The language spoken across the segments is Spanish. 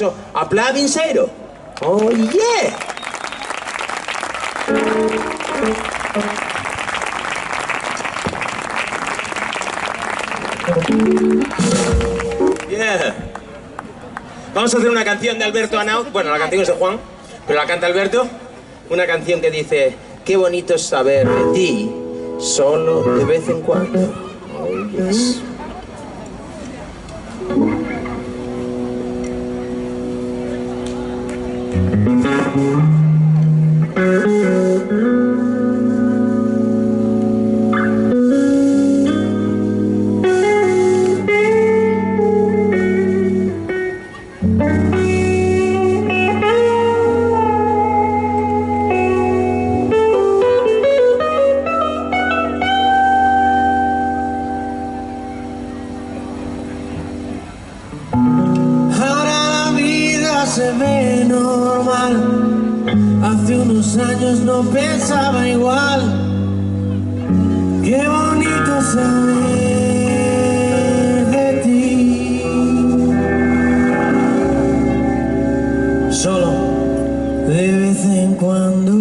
aplauso a Plavinseiro. Oh, yeah. Yeah. Vamos a hacer una canción de Alberto Anaut. Bueno, la canción es de Juan, pero la canta Alberto. Una canción que dice: qué bonito es saber de ti, solo de vez en cuando. Oh, yes. Se ve normal, hace unos años no pensaba igual. Qué bonito saber de ti, solo de vez en cuando.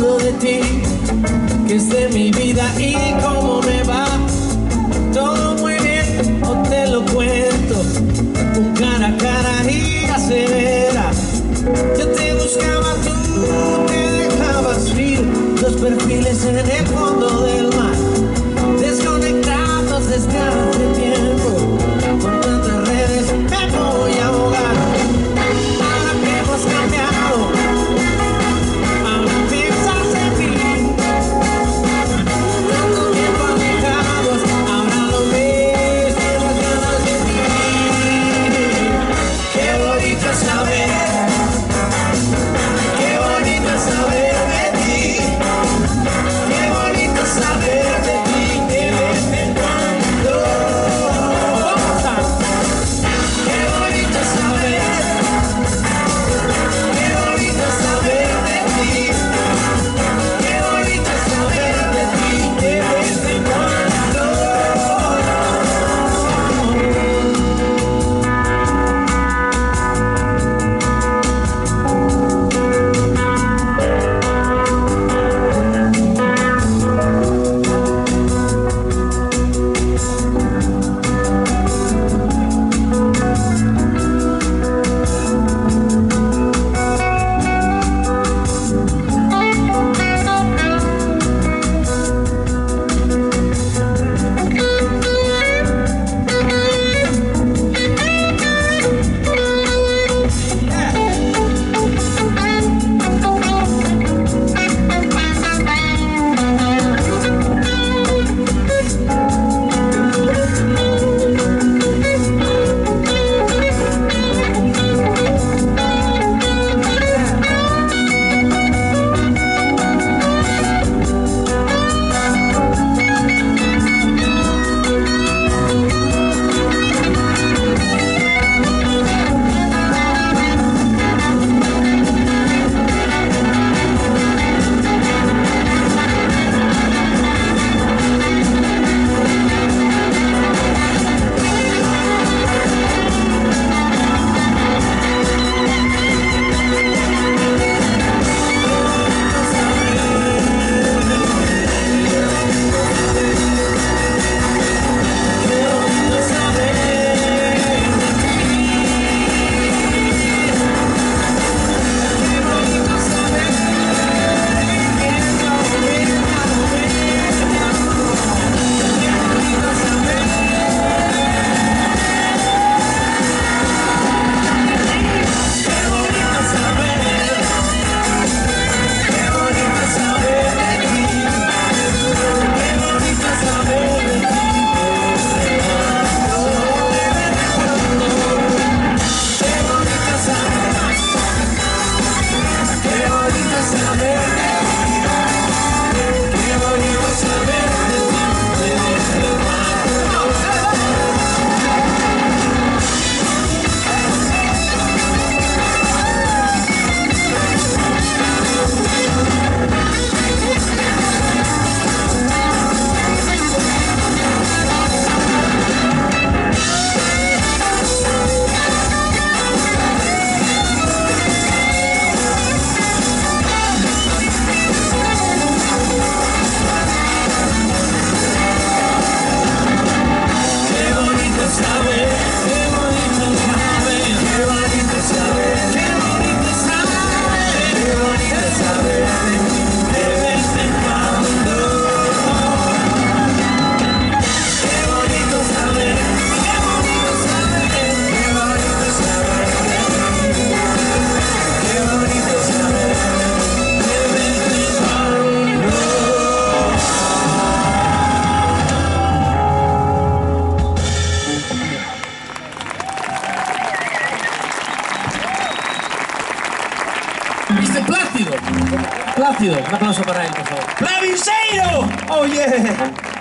De ti, que es de mi vida y cómo me va. Todo muy bien, o te lo cuento, un cara a cara y acelera. Yo te buscaba, tú te dejabas ir, los perfiles en el fondo del mar, desconectados desde hace tiempo, con tantas redes me voy a ahogar. Ahora que hemos cambiado, qué bonito saber de ti, qué bonito Plácido, un aplauso para él, por favor. ¡Claviseiro! ¡Oh, yeah!